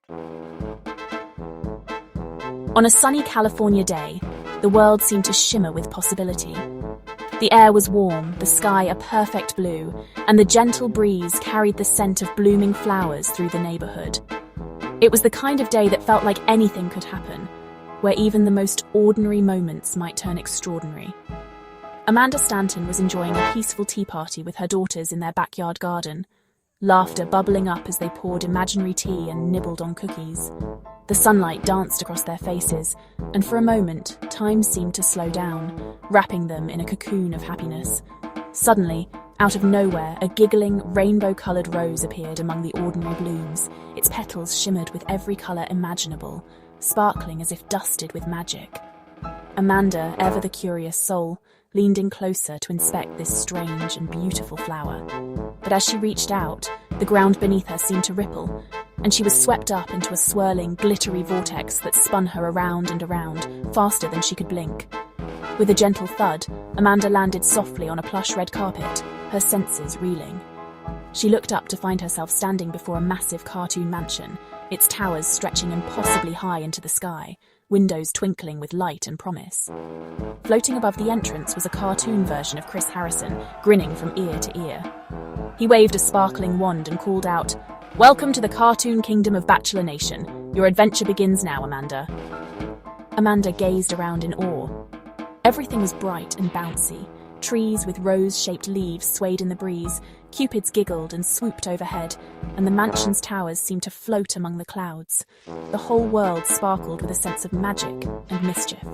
On a sunny California day, the world seemed to shimmer with possibility. The air was warm, the sky a perfect blue, and the gentle breeze carried the scent of blooming flowers through the neighborhood. It was the kind of day that felt like anything could happen, where even the most ordinary moments might turn extraordinary. Amanda Stanton was enjoying a peaceful tea party with her daughters in their backyard garden, laughter bubbling up as they poured imaginary tea and nibbled on cookies. The sunlight danced across their faces, and for a moment, time seemed to slow down, wrapping them in a cocoon of happiness. Suddenly, out of nowhere, a giggling, rainbow-coloured rose appeared among the ordinary blooms. Its petals shimmered with every colour imaginable, sparkling as if dusted with magic. Amanda, ever the curious soul, leaned in closer to inspect this strange and beautiful flower. But as she reached out, the ground beneath her seemed to ripple, and she was swept up into a swirling, glittery vortex that spun her around and around, faster than she could blink. With a gentle thud, Amanda landed softly on a plush red carpet, her senses reeling. She looked up to find herself standing before a massive cartoon mansion, its towers stretching impossibly high into the sky, windows twinkling with light and promise. Floating above the entrance was a cartoon version of Chris Harrison, grinning from ear to ear. He waved a sparkling wand and called out, "Welcome to the cartoon kingdom of Bachelor Nation. Your adventure begins now, Amanda." Amanda gazed around in awe. Everything was bright and bouncy. Trees with rose-shaped leaves swayed in the breeze, cupids giggled and swooped overhead, and the mansion's towers seemed to float among the clouds. The whole world sparkled with a sense of magic and mischief.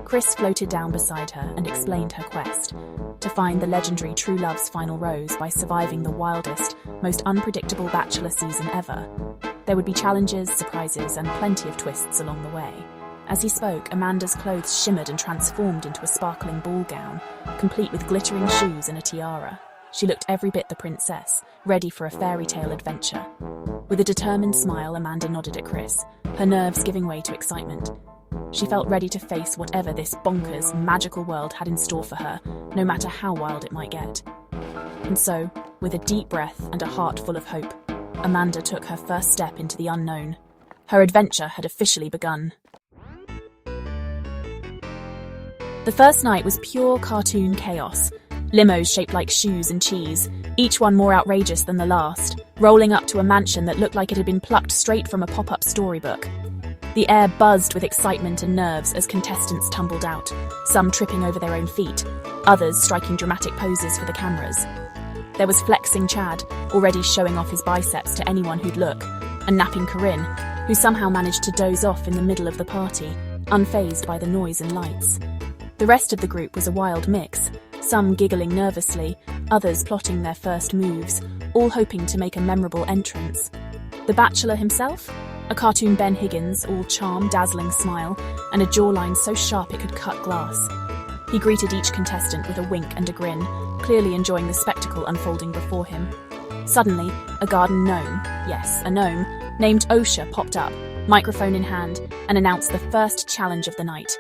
Chris floated down beside her and explained her quest, to find the legendary True Love's final rose by surviving the wildest, most unpredictable bachelor season ever. There would be challenges, surprises, and plenty of twists along the way. As he spoke, Amanda's clothes shimmered and transformed into a sparkling ball gown, complete with glittering shoes and a tiara. She looked every bit the princess, ready for a fairy tale adventure. With a determined smile, Amanda nodded at Chris, her nerves giving way to excitement. She felt ready to face whatever this bonkers, magical world had in store for her, no matter how wild it might get. And so, with a deep breath and a heart full of hope, Amanda took her first step into the unknown. Her adventure had officially begun. The first night was pure cartoon chaos. Limos shaped like shoes and cheese, each one more outrageous than the last, rolling up to a mansion that looked like it had been plucked straight from a pop-up storybook. The air buzzed with excitement and nerves as contestants tumbled out, some tripping over their own feet, others striking dramatic poses for the cameras. There was flexing Chad, already showing off his biceps to anyone who'd look, and napping Corinne, who somehow managed to doze off in the middle of the party, unfazed by the noise and lights. The rest of the group was a wild mix, some giggling nervously, others plotting their first moves, all hoping to make a memorable entrance. The Bachelor himself? A cartoon Ben Higgins, all charm, dazzling smile, and a jawline so sharp it could cut glass. He greeted each contestant with a wink and a grin, clearly enjoying the spectacle unfolding before him. Suddenly, a garden gnome, yes, a gnome, named Osha popped up, microphone in hand, and announced the first challenge of the night.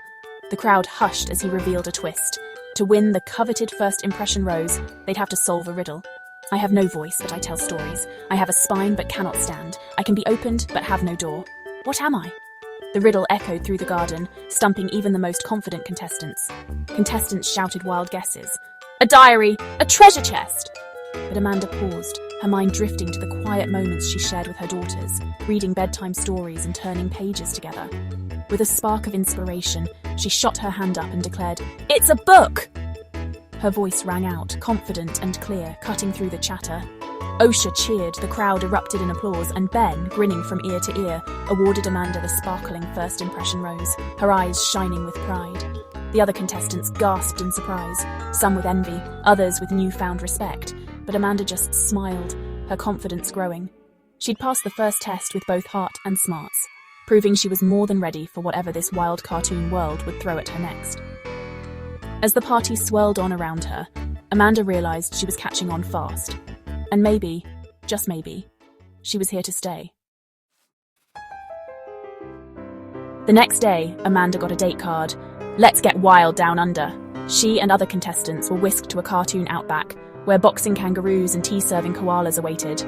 The crowd hushed as he revealed a twist. To win the coveted first impression rose, they'd have to solve a riddle. I have no voice, but I tell stories. I have a spine, but cannot stand. I can be opened, but have no door. What am I? The riddle echoed through the garden, stumping even the most confident contestants. Contestants shouted wild guesses. A diary! A treasure chest! But Amanda paused, her mind drifting to the quiet moments she shared with her daughters, reading bedtime stories and turning pages together. With a spark of inspiration, she shot her hand up and declared, "It's a book!" Her voice rang out, confident and clear, cutting through the chatter. Osha cheered, the crowd erupted in applause, and Ben, grinning from ear to ear, awarded Amanda the sparkling first impression rose, her eyes shining with pride. The other contestants gasped in surprise, some with envy, others with newfound respect, but Amanda just smiled, her confidence growing. She'd passed the first test with both heart and smarts, proving she was more than ready for whatever this wild cartoon world would throw at her next. As the party swirled on around her, Amanda realized she was catching on fast. And maybe, just maybe, she was here to stay. The next day, Amanda got a date card. Let's get wild down under. She and other contestants were whisked to a cartoon outback, where boxing kangaroos and tea-serving koalas awaited.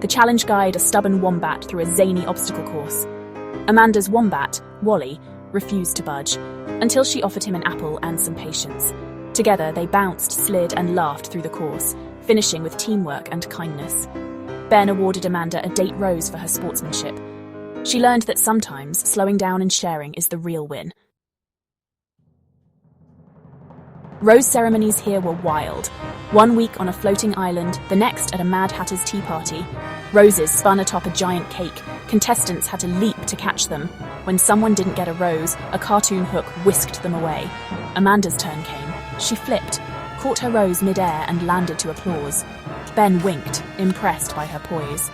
The challenge guide a stubborn wombat through a zany obstacle course. Amanda's wombat, Wally, refused to budge, until she offered him an apple and some patience. Together, they bounced, slid, and laughed through the course, finishing with teamwork and kindness. Ben awarded Amanda a date rose for her sportsmanship. She learned that sometimes slowing down and sharing is the real win. Rose ceremonies here were wild. 1 week on a floating island, the next at a Mad Hatter's tea party. Roses spun atop a giant cake. Contestants had to leap to catch them. When someone didn't get a rose, a cartoon hook whisked them away. Amanda's turn came. She flipped, caught her rose mid-air and landed to applause. Ben winked, impressed by her poise.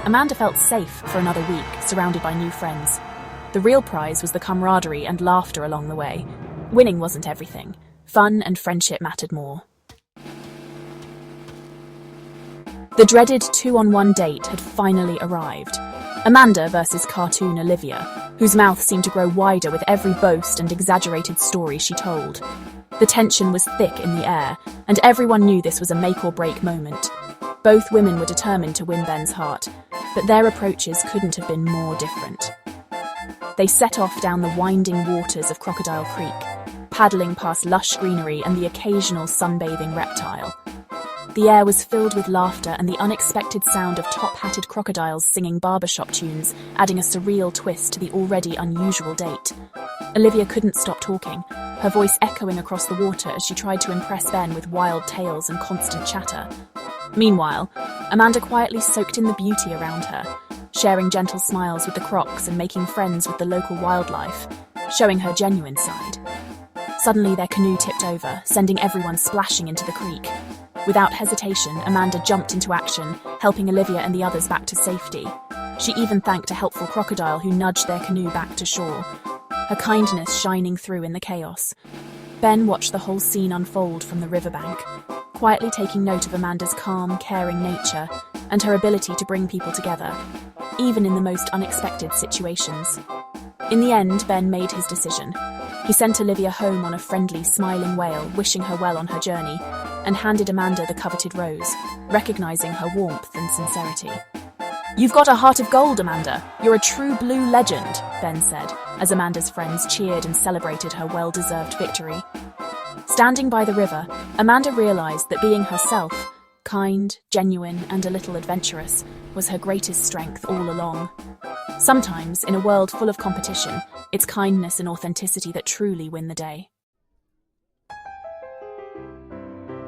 Amanda felt safe for another week, surrounded by new friends. The real prize was the camaraderie and laughter along the way. Winning wasn't everything. Fun and friendship mattered more. The dreaded 2-on-1 date had finally arrived. Amanda versus cartoon Olivia, whose mouth seemed to grow wider with every boast and exaggerated story she told. The tension was thick in the air, and everyone knew this was a make-or-break moment. Both women were determined to win Ben's heart, but their approaches couldn't have been more different. They set off down the winding waters of Crocodile Creek, paddling past lush greenery and the occasional sunbathing reptile. The air was filled with laughter and the unexpected sound of top-hatted crocodiles singing barbershop tunes, adding a surreal twist to the already unusual date. Olivia couldn't stop talking, her voice echoing across the water as she tried to impress Ben with wild tales and constant chatter. Meanwhile, Amanda quietly soaked in the beauty around her, sharing gentle smiles with the crocs and making friends with the local wildlife, showing her genuine side. Suddenly their canoe tipped over, sending everyone splashing into the creek. Without hesitation, Amanda jumped into action, helping Olivia and the others back to safety. She even thanked a helpful crocodile who nudged their canoe back to shore, her kindness shining through in the chaos. Ben watched the whole scene unfold from the riverbank, quietly taking note of Amanda's calm, caring nature and her ability to bring people together, even in the most unexpected situations. In the end, Ben made his decision. He sent Olivia home on a friendly, smiling whale, wishing her well on her journey, and handed Amanda the coveted rose, recognizing her warmth and sincerity. "You've got a heart of gold, Amanda. You're a true blue legend," Ben said, as Amanda's friends cheered and celebrated her well-deserved victory. Standing by the river, Amanda realized that being herself, kind, genuine, and a little adventurous, was her greatest strength all along. Sometimes, in a world full of competition, it's kindness and authenticity that truly win the day.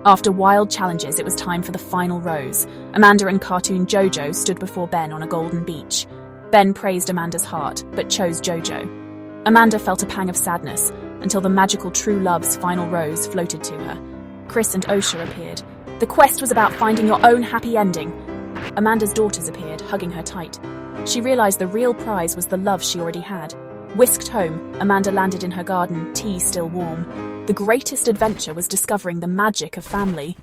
After wild challenges, it was time for the final rose. Amanda and cartoon Jojo stood before Ben on a golden beach. Ben praised Amanda's heart, but chose Jojo. Amanda felt a pang of sadness, until the magical true love's final rose floated to her. Chris and Osha appeared. The quest was about finding your own happy ending. Amanda's daughters appeared, hugging her tight. She realized the real prize was the love she already had. Whisked home, Amanda landed in her garden, tea still warm. The greatest adventure was discovering the magic of family.